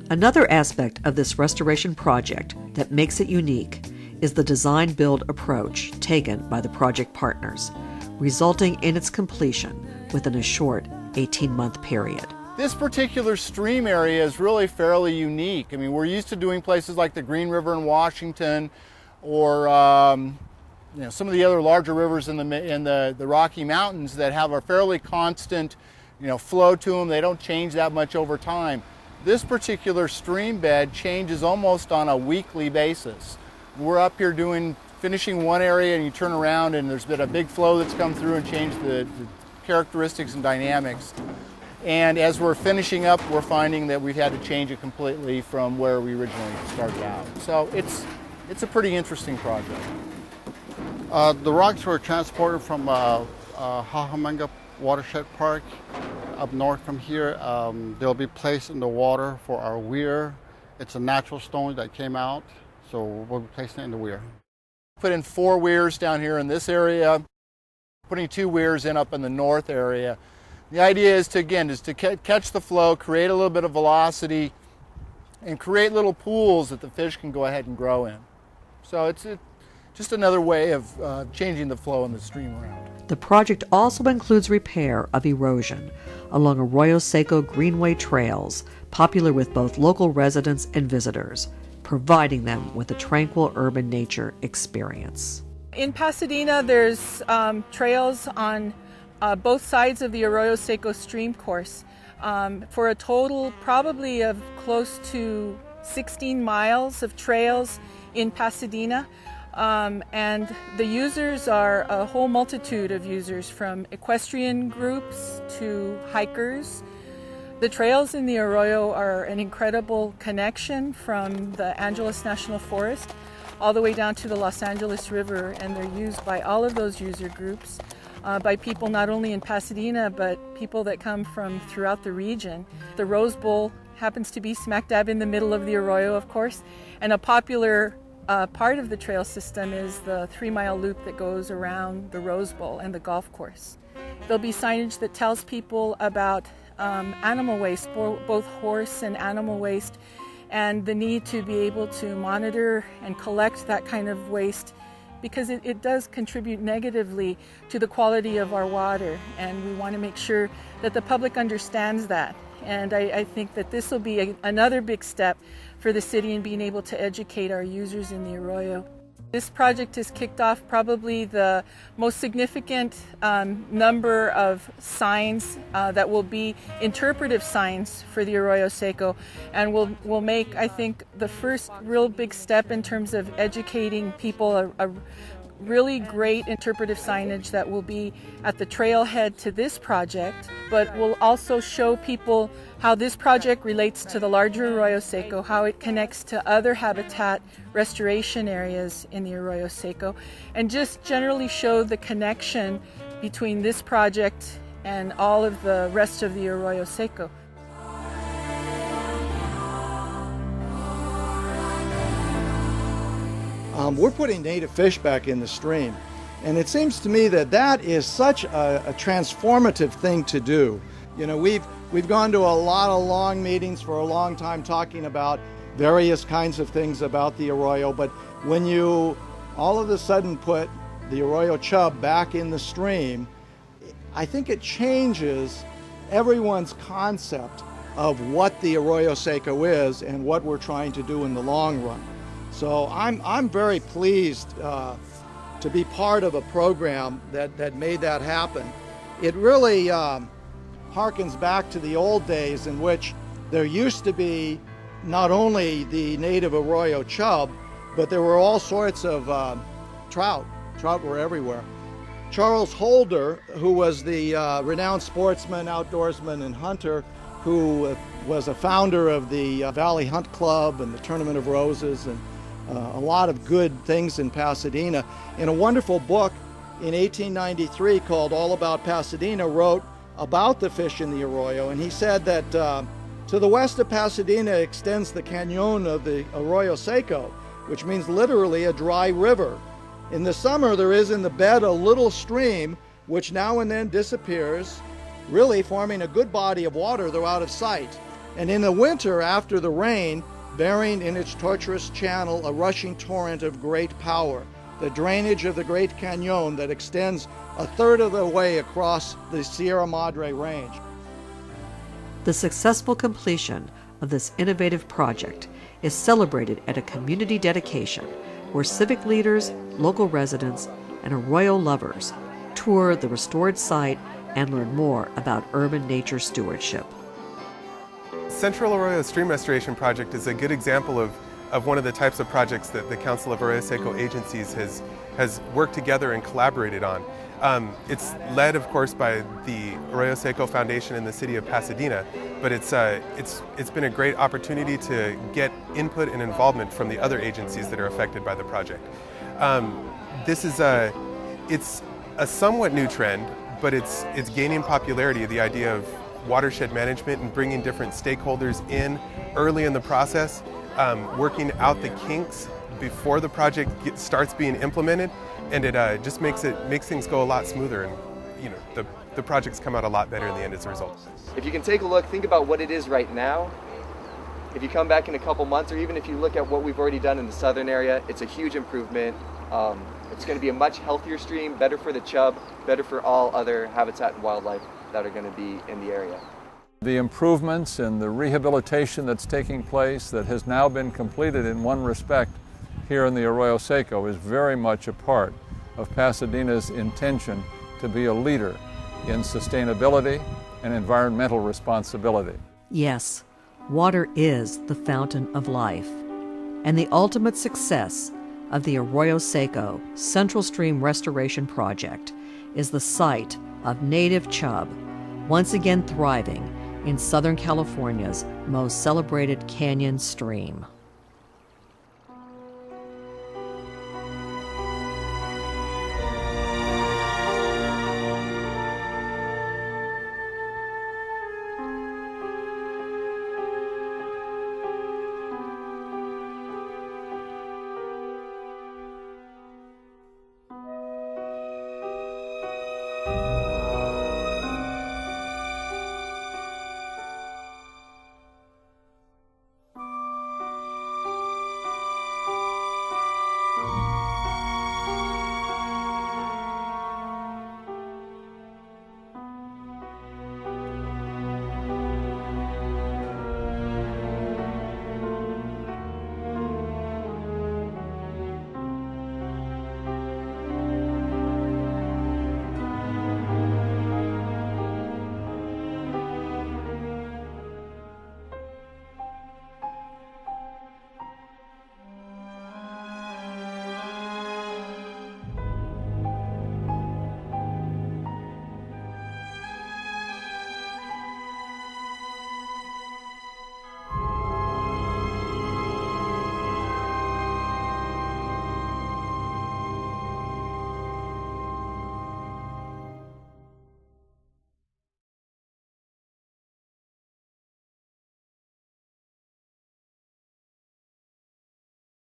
Another aspect of this restoration project that makes it unique is the design-build approach taken by the project partners, resulting in its completion within a short 18-month period. This particular stream area is really fairly unique. I mean, we're used to doing places like the Green River in Washington, or some of the other larger rivers in the Rocky Mountains that have a fairly constant flow to them. They don't change that much over time. This particular stream bed changes almost on a weekly basis. We're up here finishing one area, and you turn around and there's been a big flow that's come through and changed the characteristics and dynamics. And as we're finishing up, we're finding that we've had to change it completely from where we originally started out. So it's a pretty interesting project. The rocks were transported from Hahamanga Watershed Park up north from here. They'll be placed in the water for our weir. It's a natural stone that came out, so we'll be placing it in the weir. Put in 4 weirs down here in this area, putting 2 weirs in up in the north area. The idea is to catch the flow, create a little bit of velocity, and create little pools that the fish can go ahead and grow in. So it's just another way of changing the flow in the stream around. The project also includes repair of erosion along Arroyo Seco Greenway trails, popular with both local residents and visitors, providing them with a tranquil urban nature experience. In Pasadena, there's trails on both sides of the Arroyo Seco stream course for a total probably of close to 16 miles of trails in Pasadena. And the users are a whole multitude of users, from equestrian groups to hikers. The trails in the Arroyo are an incredible connection from the Angeles National Forest all the way down to the Los Angeles River, and they're used by all of those user groups, by people not only in Pasadena, but people that come from throughout the region. The Rose Bowl happens to be smack dab in the middle of the Arroyo, of course, and a popular part of the trail system is the 3-mile loop that goes around the Rose Bowl and the golf course. There'll be signage that tells people about animal waste, both horse and animal waste, and the need to be able to monitor and collect that kind of waste, because it does contribute negatively to the quality of our water, and we want to make sure that the public understands that. And I think that this will be another big step for the city in being able to educate our users in the Arroyo. This project has kicked off probably the most significant number of signs that will be interpretive signs for the Arroyo Seco, and will make, I think, the first real big step in terms of educating people. A really great interpretive signage that will be at the trailhead to this project, but will also show people how this project relates to the larger Arroyo Seco, how it connects to other habitat restoration areas in the Arroyo Seco, and just generally show the connection between this project and all of the rest of the Arroyo Seco. We're putting native fish back in the stream, and it seems to me that that is such a transformative thing to do. You know, we've gone to a lot of long meetings for a long time talking about various kinds of things about the Arroyo, but when you all of a sudden put the Arroyo chub back in the stream, I think it changes everyone's concept of what the Arroyo Seco is and what we're trying to do in the long run. So I'm very pleased to be part of a program that made that happen. It really harkens back to the old days in which there used to be not only the native Arroyo chub, but there were all sorts of trout. Trout were everywhere. Charles Holder, who was the renowned sportsman, outdoorsman, and hunter, who was a founder of the Valley Hunt Club and the Tournament of Roses, and a lot of good things in Pasadena. In a wonderful book in 1893 called All About Pasadena, wrote about the fish in the Arroyo, and he said that to the west of Pasadena extends the cañon of the Arroyo Seco, which means literally a dry river. In the summer there is in the bed a little stream which now and then disappears, really forming a good body of water though out of sight. And in the winter, after the rain, bearing in its tortuous channel a rushing torrent of great power, the drainage of the Great Cañon that extends a third of the way across the Sierra Madre Range. The successful completion of this innovative project is celebrated at a community dedication where civic leaders, local residents, and Arroyo lovers tour the restored site and learn more about urban nature stewardship. Central Arroyo Stream Restoration Project is a good example of one of the types of projects that the Council of Arroyo Seco agencies has worked together and collaborated on. It's led, of course, by the Arroyo Seco Foundation in the city of Pasadena, but it's been a great opportunity to get input and involvement from the other agencies that are affected by the project. It's a somewhat new trend, but it's gaining popularity, the idea of watershed management and bringing different stakeholders in early in the process, working out the kinks before the project starts being implemented, and it just makes things go a lot smoother, and the projects come out a lot better in the end as a result. If you can take a look, think about what it is right now. If you come back in a couple months, or even if you look at what we've already done in the southern area, it's a huge improvement. It's going to be a much healthier stream, better for the chub, better for all other habitat and wildlife that are going to be in the area. The improvements and the rehabilitation that's taking place that has now been completed in one respect here in the Arroyo Seco is very much a part of Pasadena's intention to be a leader in sustainability and environmental responsibility. Yes, water is the fountain of life, and the ultimate success of the Arroyo Seco Central Stream Restoration Project is the site of native chub, once again thriving in Southern California's most celebrated canyon stream.